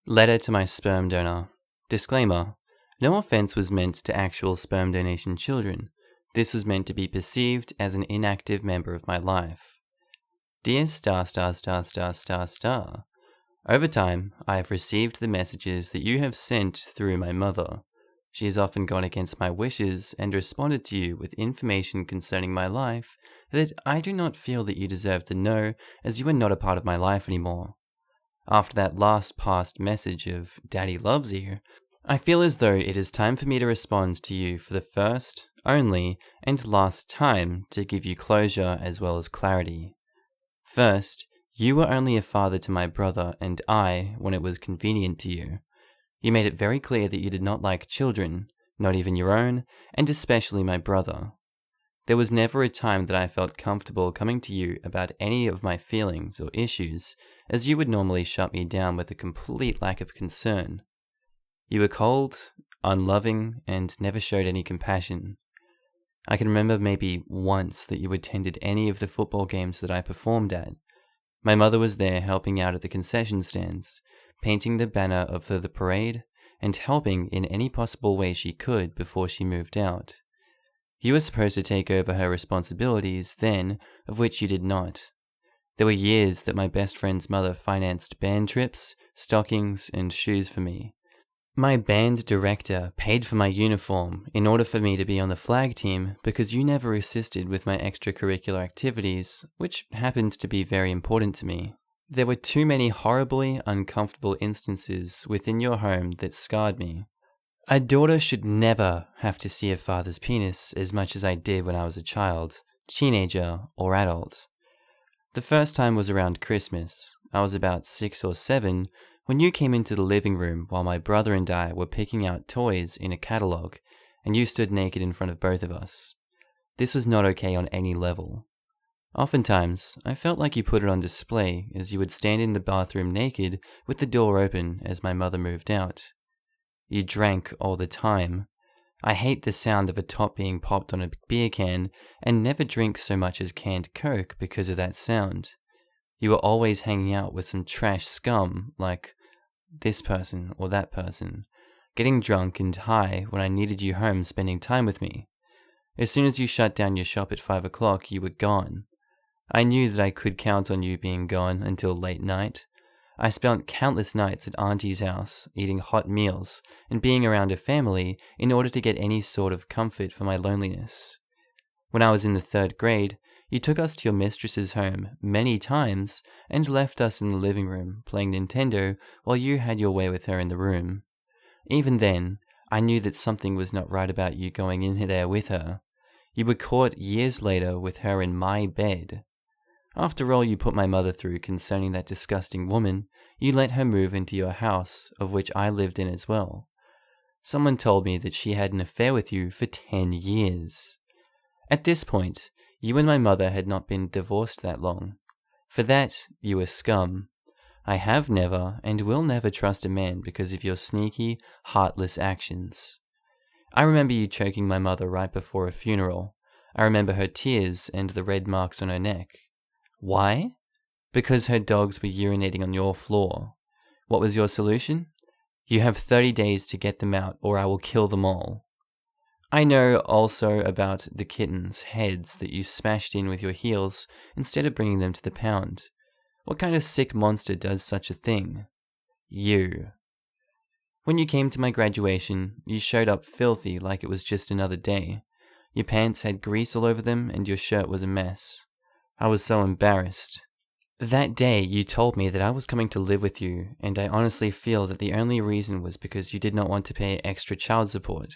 Letter to my sperm donor. Disclaimer. No offense was meant to actual sperm donation children. This was meant to be perceived as an inactive member of my life. Dear star. Over time, I have received the messages that you have sent through my mother. She has often gone against my wishes and responded to you with information concerning my life that I do not feel that you deserve to know, as you are not a part of my life anymore. After that last past message of Daddy loves you, I feel as though it is time for me to respond to you for the first, only, and last time to give you closure as well as clarity. First, you were only a father to my brother and I when it was convenient to you. You made it very clear that you did not like children, not even your own, and especially my brother. There was never a time that I felt comfortable coming to you about any of my feelings or issues, as you would normally shut me down with a complete lack of concern. You were cold, unloving, and never showed any compassion. I can remember maybe once that you attended any of the football games that I performed at. My mother was there helping out at the concession stands, painting the banner of the parade, and helping in any possible way she could before she moved out. You were supposed to take over her responsibilities then, of which you did not. There were years that my best friend's mother financed band trips, stockings, and shoes for me. My band director paid for my uniform in order for me to be on the flag team because you never assisted with my extracurricular activities, which happened to be very important to me. There were too many horribly uncomfortable instances within your home that scarred me. A daughter should never have to see a father's penis as much as I did when I was a child, teenager, or adult. The first time was around Christmas. I was about 6 or 7 when you came into the living room while my brother and I were picking out toys in a catalogue, and you stood naked in front of both of us. This was not okay on any level. Oftentimes, I felt like you put it on display as you would stand in the bathroom naked with the door open as my mother moved out. You drank all the time. I hate the sound of a top being popped on a beer can and never drink so much as canned Coke because of that sound. You were always hanging out with some trash scum like this person or that person, getting drunk and high when I needed you home spending time with me. As soon as you shut down your shop at 5 o'clock, you were gone. I knew that I could count on you being gone until late night. I spent countless nights at Auntie's house, eating hot meals, and being around a family in order to get any sort of comfort for my loneliness. When I was in the 3rd grade, you took us to your mistress's home many times and left us in the living room playing Nintendo while you had your way with her in the room. Even then, I knew that something was not right about you going in there with her. You were caught years later with her in my bed. After all you put my mother through concerning that disgusting woman, you let her move into your house, of which I lived in as well. Someone told me that she had an affair with you for 10 years. At this point, you and my mother had not been divorced that long. For that, you were scum. I have never and will never trust a man because of your sneaky, heartless actions. I remember you choking my mother right before a funeral. I remember her tears and the red marks on her neck. Why? Because her dogs were urinating on your floor. What was your solution? You have 30 days to get them out or I will kill them all. I know also about the kittens' heads that you smashed in with your heels instead of bringing them to the pound. What kind of sick monster does such a thing? You. When you came to my graduation, you showed up filthy like it was just another day. Your pants had grease all over them and your shirt was a mess. I was so embarrassed. That day you told me that I was coming to live with you, and I honestly feel that the only reason was because you did not want to pay extra child support.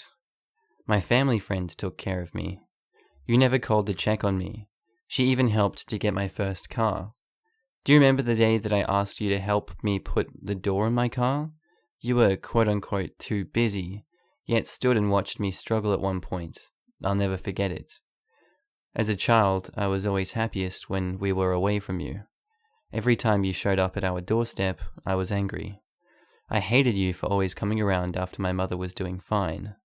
My family friend took care of me. You never called to check on me. She even helped to get my first car. Do you remember the day that I asked you to help me put the door in my car? You were quote-unquote too busy, yet stood and watched me struggle at one point. I'll never forget it. As a child, I was always happiest when we were away from you. Every time you showed up at our doorstep, I was angry. I hated you for always coming around after my mother was doing fine.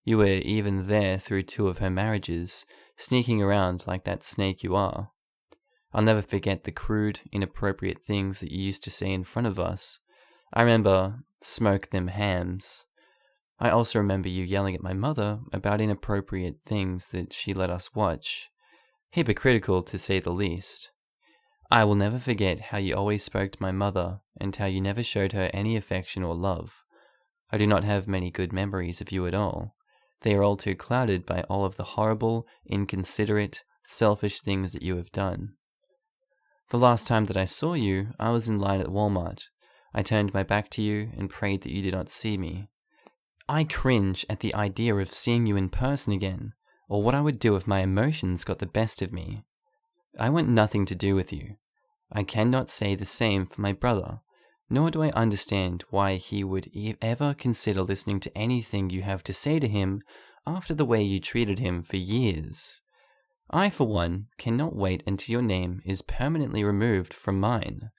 You were even there through 2 of her marriages, sneaking around like that snake you are. I'll never forget the crude, inappropriate things that you used to say in front of us. I remember smoke them hams. I also remember you yelling at my mother about inappropriate things that she let us watch. Hypocritical, to say the least. I will never forget how you always spoke to my mother and how you never showed her any affection or love. I do not have many good memories of you at all. They are all too clouded by all of the horrible, inconsiderate, selfish things that you have done. The last time that I saw you, I was in line at Walmart. I turned my back to you and prayed that you did not see me. I cringe at the idea of seeing you in person again, or what I would do if my emotions got the best of me. I want nothing to do with you. I cannot say the same for my brother, nor do I understand why he would ever consider listening to anything you have to say to him after the way you treated him for years. I, for one, cannot wait until your name is permanently removed from mine.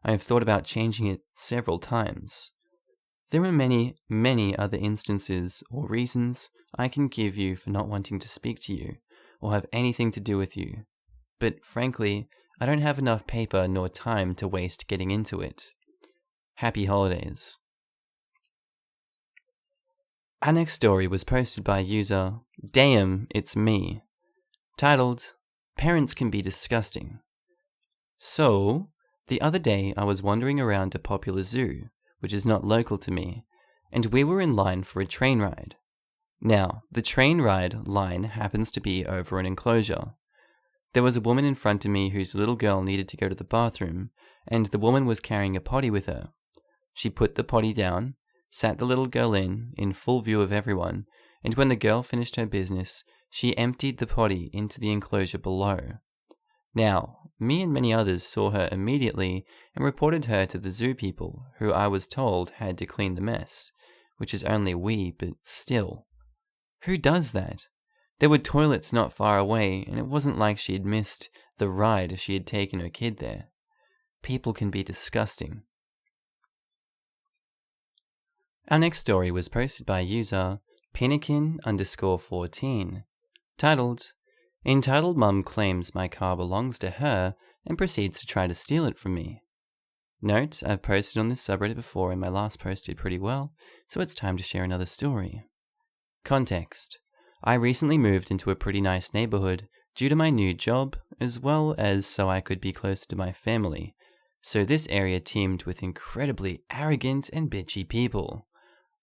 I have thought about changing it several times. There are many, many other instances or reasons I can give you for not wanting to speak to you, or have anything to do with you. But frankly, I don't have enough paper nor time to waste getting into it. Happy holidays. Our next story was posted by user Damn It's Me, titled, Parents Can Be Disgusting. So, the other day I was wandering around a popular zoo, which is not local to me, and we were in line for a train ride. Now, the train ride line happens to be over an enclosure. There was a woman in front of me whose little girl needed to go to the bathroom, and the woman was carrying a potty with her. She put the potty down, sat the little girl in full view of everyone, and when the girl finished her business, she emptied the potty into the enclosure below. Now, me and many others saw her immediately and reported her to the zoo people, who I was told had to clean the mess, which is only we, but still. Who does that? There were toilets not far away, and it wasn't like she had missed the ride if she had taken her kid there. People can be disgusting. Our next story was posted by user Pinakin_14, titled, Entitled Mum Claims My Car Belongs to Her and Proceeds to Try to Steal It from Me. Note, I've posted on this subreddit before and my last post did pretty well, so it's time to share another story. Context. I recently moved into a pretty nice neighborhood due to my new job, as well as so I could be closer to my family, so this area teemed with incredibly arrogant and bitchy people.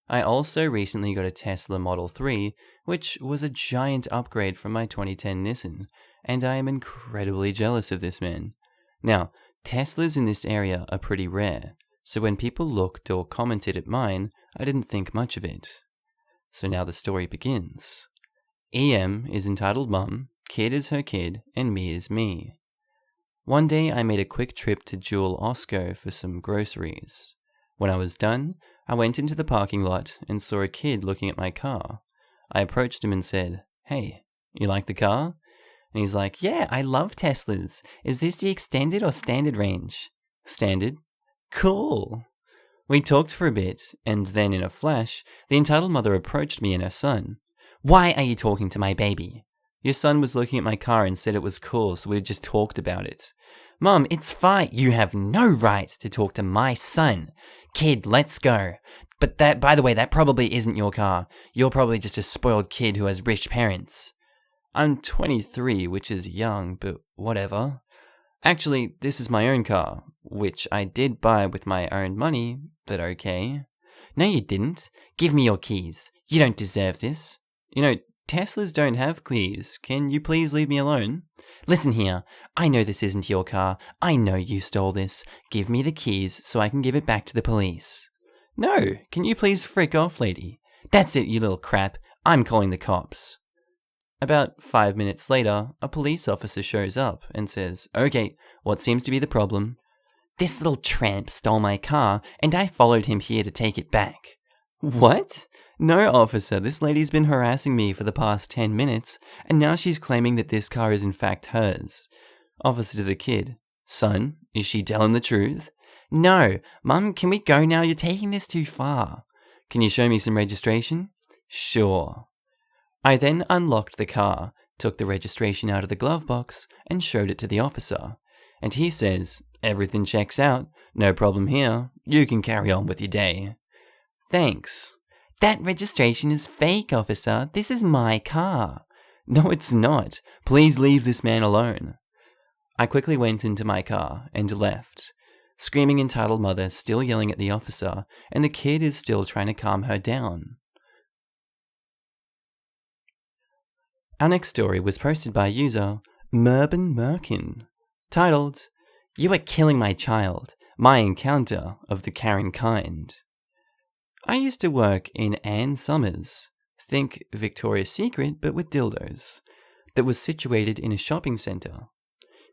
I also recently got a Tesla Model 3, which was a giant upgrade from my 2010 Nissan, and I am incredibly jealous of this man. Now, Teslas in this area are pretty rare, so when people looked or commented at mine, I didn't think much of it. So now the story begins. EM is entitled Mum, Kid is her kid, and me is me. One day I made a quick trip to Jewel Osco for some groceries. When I was done, I went into the parking lot and saw a kid looking at my car. I approached him and said, "Hey, you like the car?" And he's like, "Yeah, I love Teslas. Is this the extended or standard range?" "Standard." "Cool." We talked for a bit, and then in a flash, the entitled mother approached me and her son. "Why are you talking to my baby?" "Your son was looking at my car and said it was cool, so we just talked about it." "Mom, it's fine. You have no right to talk to my son. Kid, let's go. But that, by the way, that probably isn't your car. You're probably just a spoiled kid who has rich parents." "I'm 23, which is young, but whatever. Actually, this is my own car, which I did buy with my own money, but okay." "No, you didn't. Give me your keys. You don't deserve this." "You know, Teslas don't have keys. Can you please leave me alone?" "Listen here. I know this isn't your car. I know you stole this. Give me the keys so I can give it back to the police." "No. Can you please frick off, lady?" "That's it, you little crap. I'm calling the cops." About 5 minutes later, a police officer shows up and says, "Okay, what seems to be the problem?" "This little tramp stole my car, and I followed him here to take it back." "What? No, officer, this lady's been harassing me for the past 10 minutes, and now she's claiming that this car is in fact hers." Officer to the kid, "Son, is she telling the truth?" "No. Mum, can we go now? You're taking this too far." "Can you show me some registration?" "Sure." I then unlocked the car, took the registration out of the glove box, and showed it to the officer. And he says, "Everything checks out. No problem here. You can carry on with your day. Thanks. That registration is fake, officer. This is my car. No, it's not. Please leave this man alone. I quickly went into my car and left. Screaming entitled mother still yelling at the officer, and the kid is still trying to calm her down. Our next story was posted by user Merben Merkin, titled, "You are killing my child, my encounter of the Karen kind." I used to work in Ann Summers, think Victoria's Secret but with dildos, that was situated in a shopping centre.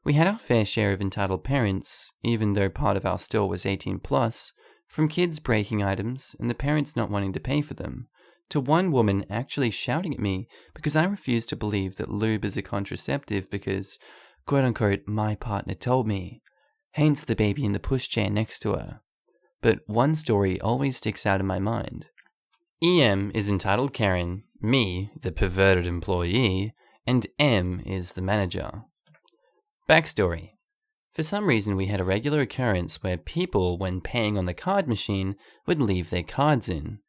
We had our fair share of entitled parents, even though part of our store was 18+, from kids breaking items and the parents not wanting to pay for them, to one woman actually shouting at me because I refused to believe that lube is a contraceptive because, quote-unquote, my partner told me, hence the baby in the pushchair next to her. But one story always sticks out in my mind. EM is entitled Karen, me, the perverted employee, and M is the manager. Backstory. For some reason we had a regular occurrence where people, when paying on the card machine, would leave their cards in.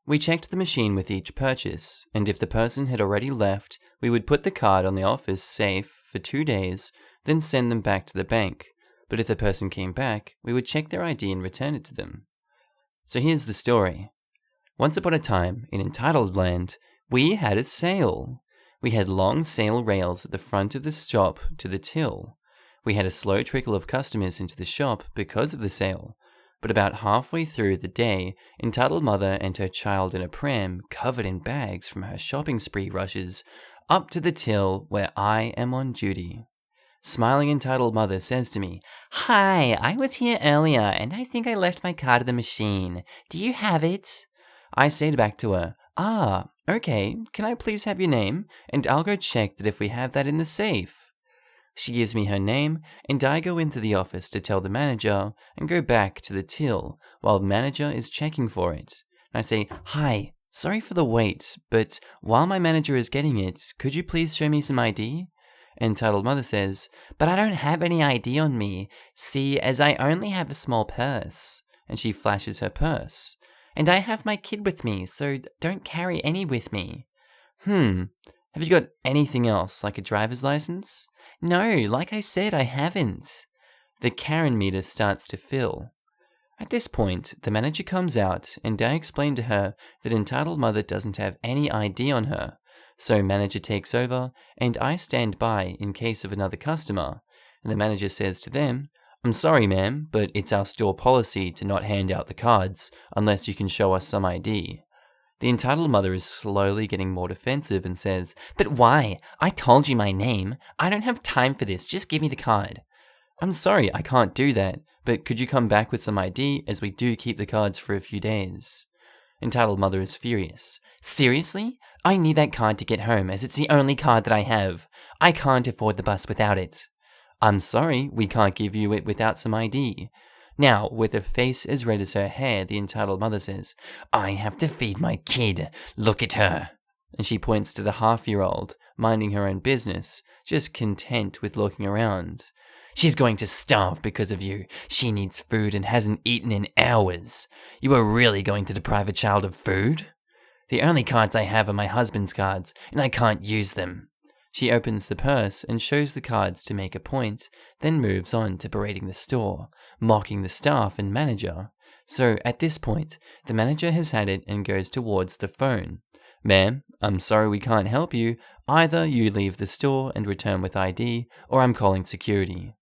We checked the machine with each purchase, and if the person had already left, we would put the card on the office safe for 2 days, then send them back to the bank. But if the person came back, we would check their ID and return it to them. So here's the story. Once upon a time, in entitled land, we had a sale. We had long sale rails at the front of the shop to the till. We had a slow trickle of customers into the shop because of the sale. But about halfway through the day, entitled mother and her child in a pram, covered in bags from her shopping spree, rushes up to the till where I am on duty. Smiling entitled mother says to me, "Hi, I was here earlier and I think I left my card at the machine. Do you have it?" I say back to her, "Okay, can I please have your name? And I'll go check that if we have that in the safe." She gives me her name, and I go into the office to tell the manager and go back to the till while the manager is checking for it. I say, "Hi, sorry for the wait, but while my manager is getting it, could you please show me some ID?" Entitled mother says, "But I don't have any ID on me, see, as I only have a small purse." And she flashes her purse. "And I have my kid with me, so don't carry any with me." Have you got anything else, like a driver's license?" "No, like I said, I haven't." The Karen meter starts to fill. At this point, the manager comes out, and I explain to her that entitled mother doesn't have any ID on her. So manager takes over, and I stand by in case of another customer. And the manager says to them, "I'm sorry, ma'am, but it's our store policy to not hand out the cards unless you can show us some ID." The entitled mother is slowly getting more defensive and says, "But why? I told you my name. I don't have time for this. Just give me the card." "I'm sorry, I can't do that, but could you come back with some ID, as we do keep the cards for a few days?" Entitled mother is furious. "Seriously? I need that card to get home, as it's the only card that I have. I can't afford the bus without it." "I'm sorry, we can't give you it without some ID." Now, with a face as red as her hair, the entitled mother says, "I have to feed my kid. Look at her." And she points to the half-year-old, minding her own business, just content with looking around. "She's going to starve because of you. She needs food and hasn't eaten in hours. You are really going to deprive a child of food? The only cards I have are my husband's cards, and I can't use them." She opens the purse and shows the cards to make a point, then moves on to berating the store, mocking the staff and manager. So at this point, the manager has had it and goes towards the phone. "Ma'am, I'm sorry we can't help you. Either you leave the store and return with ID, or I'm calling security."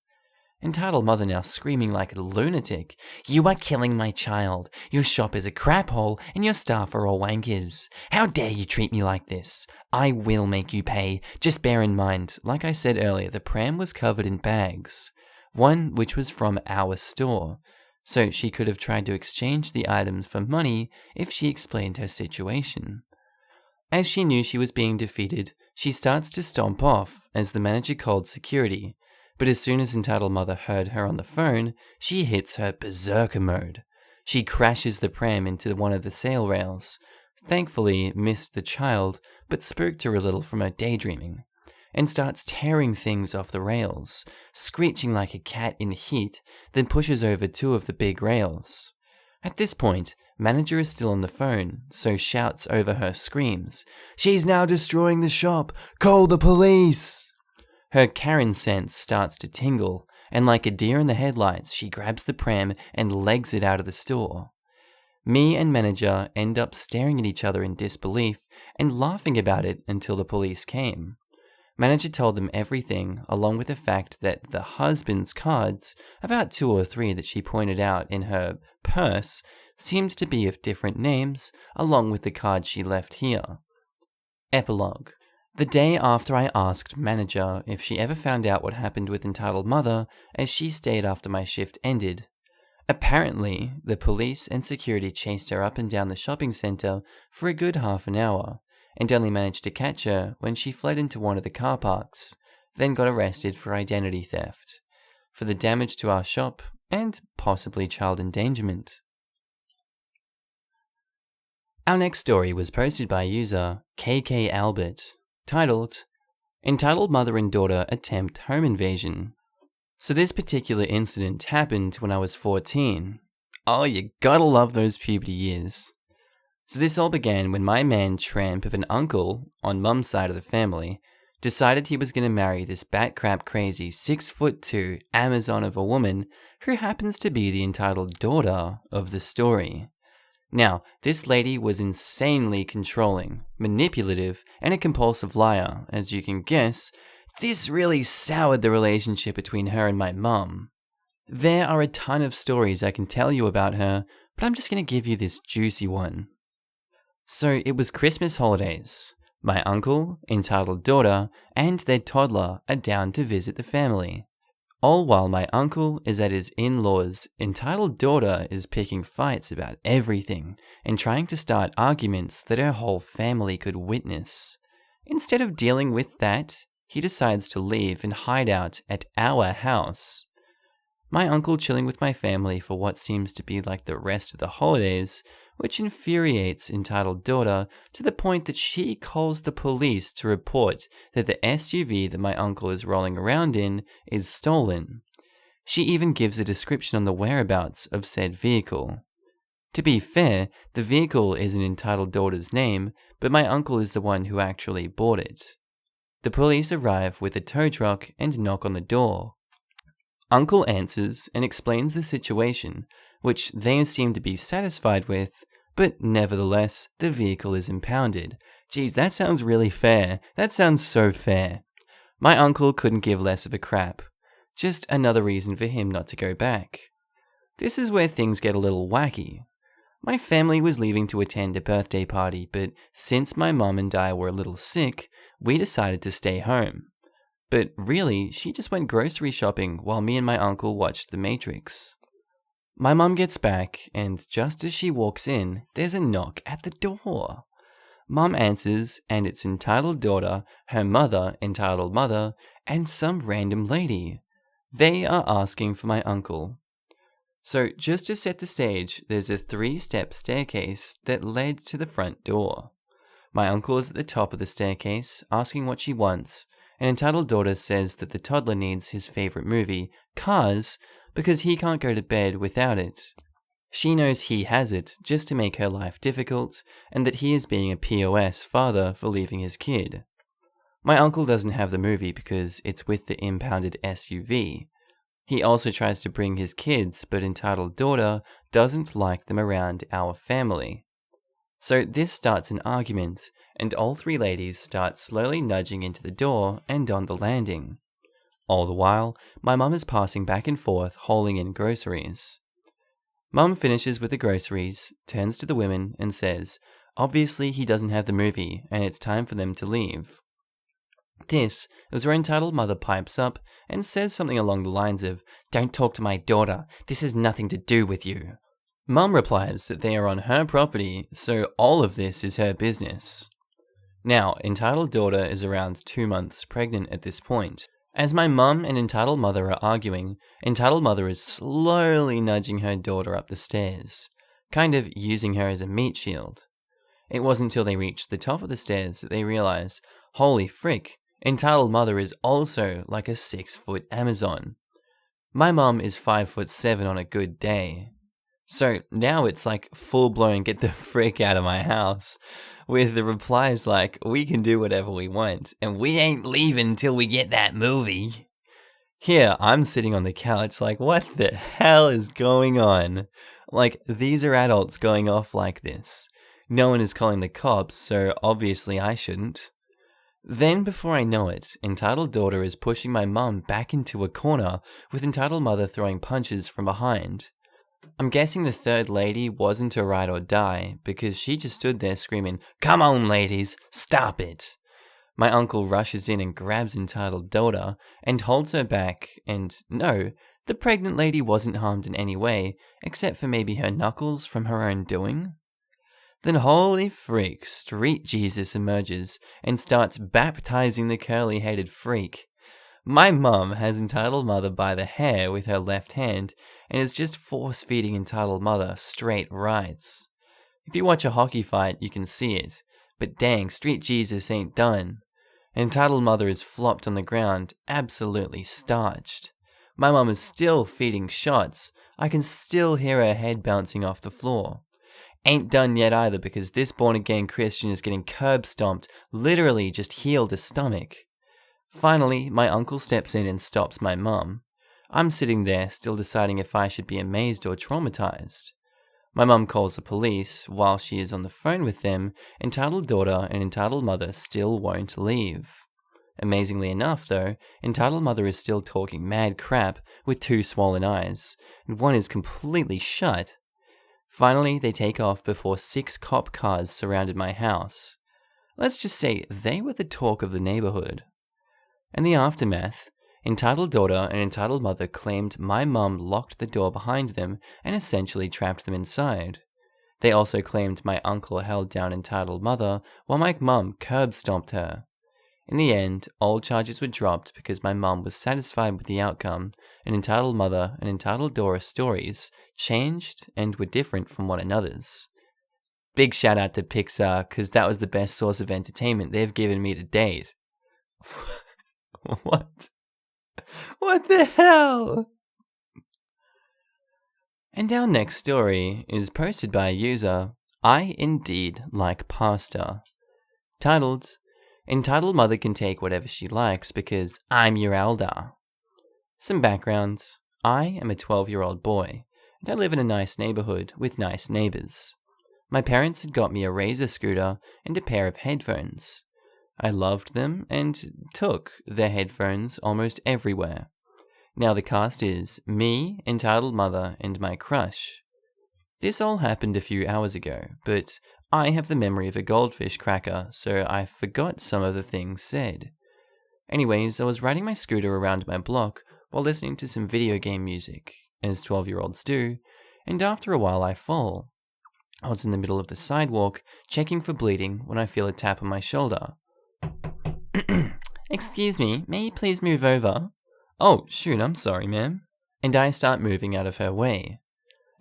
Entitled mother now screaming like a lunatic. "You are killing my child. Your shop is a crap hole and your staff are all wankers. How dare you treat me like this? I will make you pay. Just bear in mind, like I said earlier, the pram was covered in bags. One which was from our store. So she could have tried to exchange the items for money if she explained her situation. As she knew she was being defeated, she starts to stomp off as the manager called security. But as soon as entitled mother heard her on the phone, she hits her berserker mode. She crashes the pram into one of the sail rails. Thankfully, missed the child, but spooked her a little from her daydreaming. and starts tearing things off the rails, screeching like a cat in heat, then pushes over 2 of the big rails. At this point, manager is still on the phone, so shouts over her screams, "She's now destroying the shop! Call the police!" Her Karen sense starts to tingle, and like a deer in the headlights, she grabs the pram and legs it out of the store. Me and manager end up staring at each other in disbelief and laughing about it until the police came. Manager told them everything, along with the fact that the husband's cards, about 2 or 3 that she pointed out in her purse, seemed to be of different names, along with the cards she left here. Epilogue. The day after I asked manager if she ever found out what happened with entitled mother, as she stayed after my shift ended. Apparently, the police and security chased her up and down the shopping center for a good half an hour, and only managed to catch her when she fled into one of the car parks, then got arrested for identity theft, for the damage to our shop, and possibly child endangerment. Our next story was posted by user KK Albert, titled, Entitled Mother and Daughter Attempt Home Invasion. So this particular incident happened when I was 14. Oh, you gotta love those puberty years. So this all began when my man tramp of an uncle, on mum's side of the family, decided he was gonna marry this bat crap crazy 6'2" Amazon of a woman who happens to be the entitled daughter of the story. Now, this lady was insanely controlling, manipulative, and a compulsive liar. As you can guess, this really soured the relationship between her and my mum. There are a ton of stories I can tell you about her, but I'm just going to give you this juicy one. So it was Christmas holidays. My uncle, entitled daughter, and their toddler are down to visit the family. All while my uncle is at his in-laws, entitled daughter is picking fights about everything and trying to start arguments that her whole family could witness. Instead of dealing with that, he decides to leave and hide out at our house. My uncle chilling with my family for what seems to be like the rest of the holidays, which infuriates entitled daughter to the point that she calls the police to report that the SUV that my uncle is rolling around in is stolen. She even gives a description on the whereabouts of said vehicle. To be fair, the vehicle is in entitled daughter's name, but my uncle is the one who actually bought it. The police arrive with a tow truck and knock on the door. Uncle answers and explains the situation, which they seem to be satisfied with, but nevertheless, the vehicle is impounded. Geez, that sounds really fair. That sounds so fair. My uncle couldn't give less of a crap. Just another reason for him not to go back. This is where things get a little wacky. My family was leaving to attend a birthday party, but since my mum and I were a little sick, we decided to stay home. But really, she just went grocery shopping while me and my uncle watched The Matrix. My mum gets back, and just as she walks in, there's a knock at the door. Mum answers, and it's entitled daughter, her mother, entitled mother, and some random lady. They are asking for my uncle. So just to set the stage, there's a 3-step staircase that led to the front door. My uncle is at the top of the staircase, asking what she wants, and entitled daughter says that the toddler needs his favorite movie, Cars, because he can't go to bed without it. She knows he has it just to make her life difficult, and that he is being a POS father for leaving his kid. My uncle doesn't have the movie because it's with the impounded SUV. He also tries to bring his kids, but entitled daughter doesn't like them around our family. So this starts an argument, and all 3 ladies start slowly nudging into the door and on the landing. All the while, my mum is passing back and forth hauling in groceries. Mum finishes with the groceries, turns to the women and says, obviously he doesn't have the movie and it's time for them to leave. This is where entitled mother pipes up and says something along the lines of, "Don't talk to my daughter, this has nothing to do with you." Mum replies that they are on her property, so all of this is her business. Now, entitled daughter is around 2 months pregnant at this point. As my mum and entitled mother are arguing, entitled mother is slowly nudging her daughter up the stairs, kind of using her as a meat shield. It wasn't until they reached the top of the stairs that they realize, holy frick, Entitled mother is also like a 6-foot Amazon. My mum is 5'7" on a good day. So now it's like full-blown get the frick out of my house, with the replies like, we can do whatever we want, and we ain't leaving till we get that movie. Here, I'm sitting on the couch like, what the hell is going on? Like, these are adults going off like this. No one is calling the cops, so obviously I shouldn't. Then, before I know it, entitled daughter is pushing my mum back into a corner, with entitled mother throwing punches from behind. I'm guessing the third lady wasn't a ride or die, because she just stood there screaming, "Come on, ladies, stop it!" My uncle rushes in and grabs entitled daughter, and holds her back, and no, the pregnant lady wasn't harmed in any way, except for maybe her knuckles from her own doing. Then holy freak, Street Jesus emerges, and starts baptizing the curly-headed freak. My mum has entitled mother by the hair with her left hand, and is just force-feeding entitled mother straight rights. If you watch a hockey fight, you can see it, but dang, Street Jesus ain't done. Entitled mother is flopped on the ground, absolutely starched. My mum is still feeding shots. I can still hear her head bouncing off the floor. Ain't done yet either, because this born-again Christian is getting curb-stomped, literally just heel to stomach. Finally, my uncle steps in and stops my mum. I'm sitting there, still deciding if I should be amazed or traumatized. My mum calls the police. While she is on the phone with them, entitled daughter and entitled mother still won't leave. Amazingly enough, though, entitled mother is still talking mad crap with 2 swollen eyes, and one is completely shut. Finally, they take off before 6 cop cars surrounded my house. Let's just say they were the talk of the neighborhood. In the aftermath, entitled daughter and entitled mother claimed my mum locked the door behind them and essentially trapped them inside. They also claimed my uncle held down entitled mother while my mum curb-stomped her. In the end, all charges were dropped because my mum was satisfied with the outcome, and entitled mother and entitled daughter stories changed and were different from one another's. Big shout out to Pixar, because that was the best source of entertainment they've given me to date. What? What the hell? And our next story is posted by a user, I Indeed Like Pasta, titled, Entitled Mother Can Take Whatever She Likes Because I'm Your Elder. Some background. I am a 12-year-old boy, and I live in a nice neighborhood with nice neighbors. My parents had got me a Razor scooter and a pair of headphones. I loved them and took their headphones almost everywhere. Now the cast is me, entitled mother, and my crush. This all happened a few hours ago, but I have the memory of a goldfish cracker, so I forgot some of the things said. Anyways, I was riding my scooter around my block while listening to some video game music, as 12-year-olds do, and after a while I fall. I was in the middle of the sidewalk, checking for bleeding, when I feel a tap on my shoulder. Excuse me, may you please move over? Oh, shoot, I'm sorry, ma'am. And I start moving out of her way.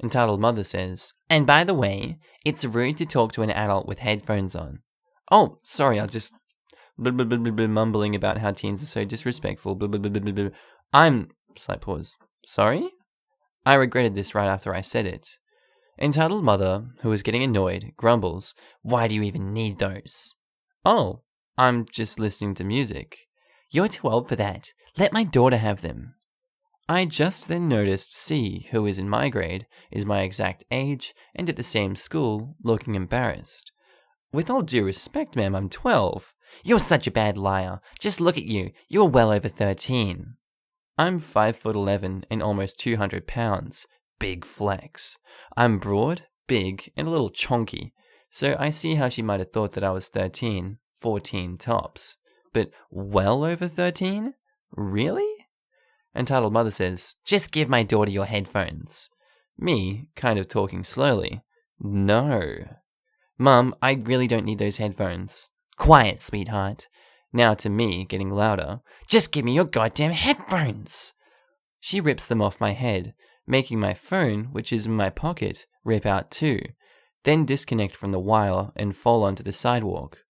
Entitled mother says, and by the way, it's rude to talk to an adult with headphones on. Oh, sorry, I'll just... mumbling about how teens are so disrespectful. I'm... Slight pause. Sorry? I regretted this right after I said it. Entitled mother, who is getting annoyed, grumbles, why do you even need those? Oh, I'm just listening to music. You're too old for that. Let my daughter have them. I just then noticed C, who is in my grade, is my exact age, and at the same school, looking embarrassed. With all due respect, ma'am, I'm 12. You're such a bad liar. Just look at you. You're well over 13. I'm 5'11" and almost 200 pounds. Big flex. I'm broad, big, and a little chonky, so I see how she might have thought that I was 13, 14 tops. But well over 13? Really? Entitled mother says, just give my daughter your headphones. Me, kind of talking slowly. No. Mum, I really don't need those headphones. Quiet, sweetheart. Now to me, getting louder. Just give me your goddamn headphones. She rips them off my head, making my phone, which is in my pocket, rip out too, then disconnect from the wire and fall onto the sidewalk.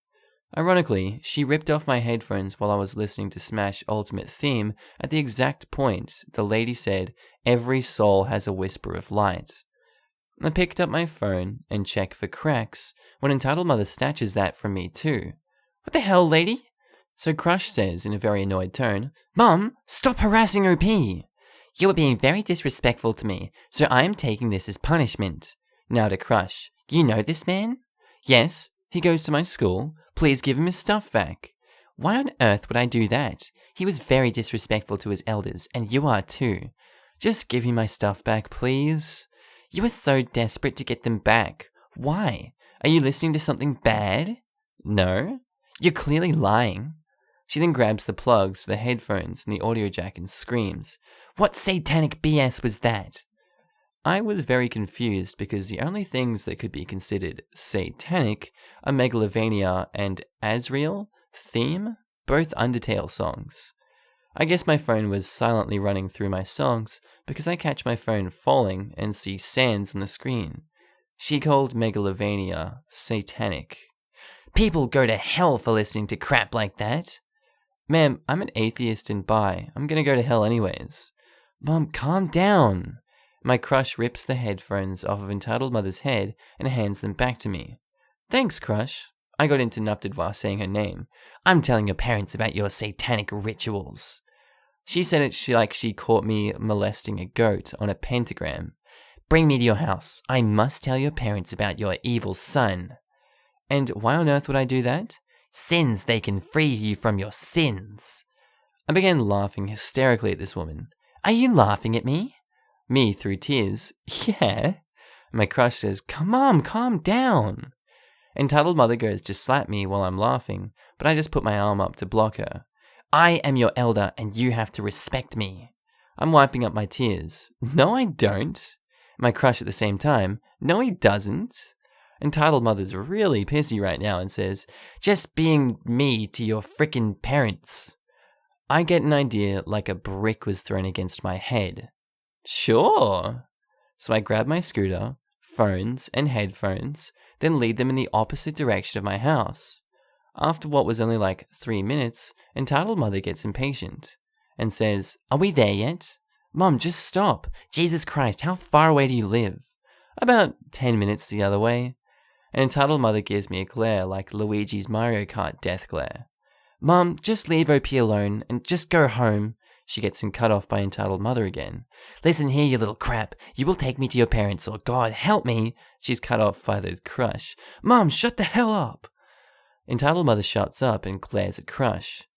Ironically, she ripped off my headphones while I was listening to Smash Ultimate Theme at the exact point the lady said, "Every soul has a whisper of light." I picked up my phone and checked for cracks when Entitled Mother snatches that from me too. "What the hell, lady?" So Crush says in a very annoyed tone, "Mum, stop harassing OP. You are being very disrespectful to me, so I am taking this as punishment." Now to Crush, "You know this man?" "Yes, he goes to my school. Please give him his stuff back." "Why on earth would I do that? He was very disrespectful to his elders, and you are too. Just give me my stuff back, please." "You are so desperate to get them back. Why? Are you listening to something bad?" "No." "You're clearly lying." She then grabs the plugs, the headphones, and the audio jack and screams, "What satanic BS was that?" I was very confused because the only things that could be considered satanic are Megalovania and Azrael Theme, both Undertale songs. I guess my phone was silently running through my songs because I catch my phone falling and see sands on the screen. She called Megalovania satanic. "People go to hell for listening to crap like that." "Ma'am, I'm an atheist and bi. I'm gonna go to hell anyways." "Mom, calm down." My Crush rips the headphones off of Entitled Mother's head and hands them back to me. "Thanks, Crush." I got interrupted while saying her name. "I'm telling your parents about your satanic rituals." She said it like she caught me molesting a goat on a pentagram. "Bring me to your house. I must tell your parents about your evil son." "And why on earth would I do that?" "Sins, they can free you from your sins." I began laughing hysterically at this woman. "Are you laughing at me?" Me, through tears, "Yeah." My Crush says, "Come on, calm down." Entitled Mother goes to slap me while I'm laughing, but I just put my arm up to block her. "I am your elder, and you have to respect me." I'm wiping up my tears. "No, I don't." My Crush at the same time, "No, he doesn't." Entitled Mother's really pissy right now and says, "Just being me to your frickin' parents." I get an idea like a brick was thrown against my head. "Sure." So I grab my scooter, phones, and headphones, then lead them in the opposite direction of my house. After what was only like 3 minutes, Entitled Mother gets impatient and says, "Are we there yet?" "Mom, just stop. Jesus Christ, how far away do you live?" "About 10 minutes the other way." And Entitled Mother gives me a glare like Luigi's Mario Kart death glare. "Mom, just leave OP alone and just go home." She gets him cut off by Entitled Mother again. "Listen here, you little crap. You will take me to your parents, or God help me." She's cut off by the Crush. "Mom, shut the hell up." Entitled Mother shuts up and glares at Crush.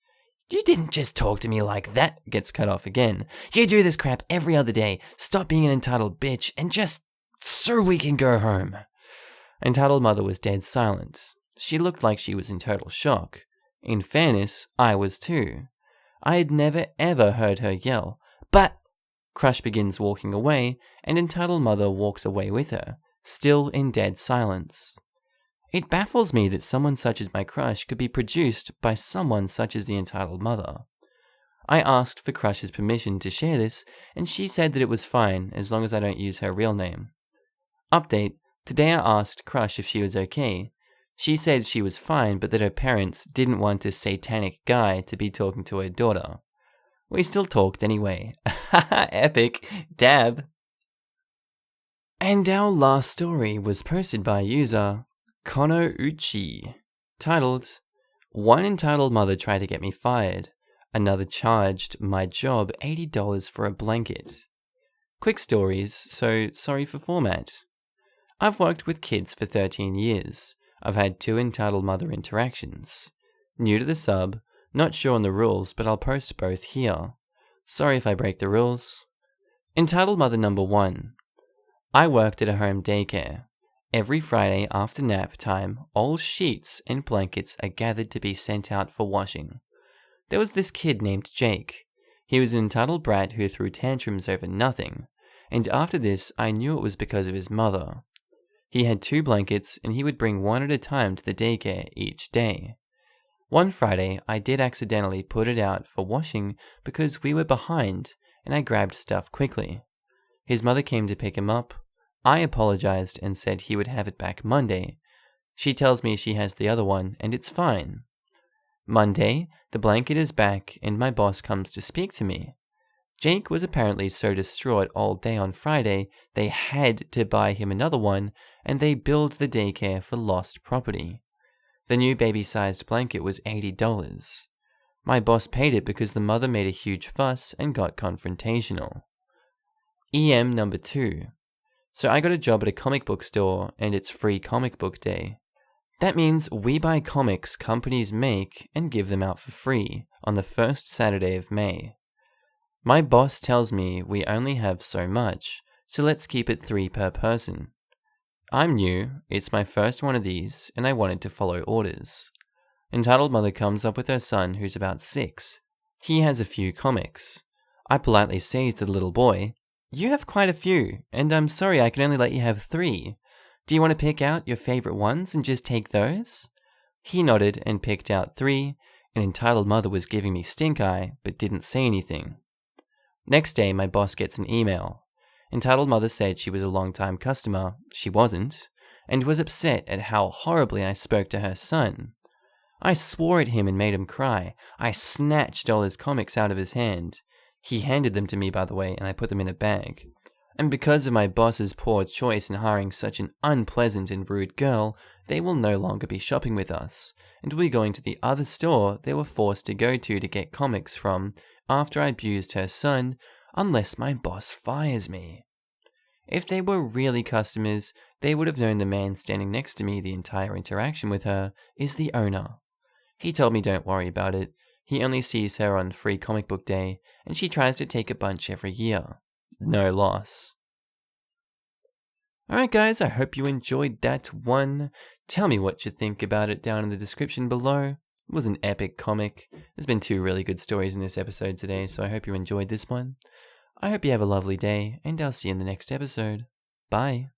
"You didn't just talk to me like that," gets cut off again. "You do this crap every other day. Stop being an entitled bitch and just so we can go home." Entitled Mother was dead silent. She looked like she was in total shock. In fairness, I was too. I had never ever heard her yell, "But—" Crush begins walking away, and Entitled Mother walks away with her, still in dead silence. It baffles me that someone such as my Crush could be produced by someone such as the Entitled Mother. I asked for Crush's permission to share this, and she said that it was fine as long as I don't use her real name. Update: today I asked Crush if she was okay. She said she was fine, but that her parents didn't want a satanic guy to be talking to her daughter. We still talked anyway. Epic. Dab. And our last story was posted by user Kono Uchi, titled, "One entitled mother tried to get me fired. Another charged my job $80 for a blanket." Quick stories, so sorry for format. I've worked with kids for 13 years. I've had 2 entitled mother interactions. New to the sub, not sure on the rules, but I'll post both here. Sorry if I break the rules. Entitled Mother number 1. I worked at a home daycare. Every Friday after nap time, all sheets and blankets are gathered to be sent out for washing. There was this kid named Jake. He was an entitled brat who threw tantrums over nothing, and after this I knew it was because of his mother. He had 2 blankets, and he would bring one at a time to the daycare each day. One Friday, I did accidentally put it out for washing because we were behind, and I grabbed stuff quickly. His mother came to pick him up. I apologized and said he would have it back Monday. She tells me she has the other one and it's fine. Monday, the blanket is back and my boss comes to speak to me. Jake was apparently so distraught all day on Friday, they had to buy him another one, and they billed the daycare for lost property. The new baby-sized blanket was $80. My boss paid it because the mother made a huge fuss and got confrontational. EM number 2. So I got a job at a comic book store, and it's free comic book day. That means we buy comics companies make and give them out for free on the first Saturday of May. My boss tells me we only have so much, so let's keep it 3 per person. I'm new, it's my first one of these, and I wanted to follow orders. Entitled Mother comes up with her son who's about 6. He has a few comics. I politely say to the little boy, "You have quite a few, and I'm sorry I can only let you have 3. Do you want to pick out your favorite ones and just take those?" He nodded and picked out 3, and Entitled Mother was giving me stink eye, but didn't say anything. Next day, my boss gets an email. Entitled Mother said she was a long-time customer, she wasn't, and was upset at how horribly I spoke to her son. I swore at him and made him cry. I snatched all his comics out of his hand. He handed them to me, by the way, and I put them in a bag. And because of my boss's poor choice in hiring such an unpleasant and rude girl, they will no longer be shopping with us, and will be going to the other store they were forced to go to get comics from after I abused her son, unless my boss fires me. If they were really customers, they would have known the man standing next to me the entire interaction with her is the owner. He told me don't worry about it. He only sees her on free comic book day, and she tries to take a bunch every year. No loss. Alright guys, I hope you enjoyed that one. Tell me what you think about it down in the description below. It was an epic comic. There's been 2 really good stories in this episode today, so I hope you enjoyed this one. I hope you have a lovely day, and I'll see you in the next episode. Bye.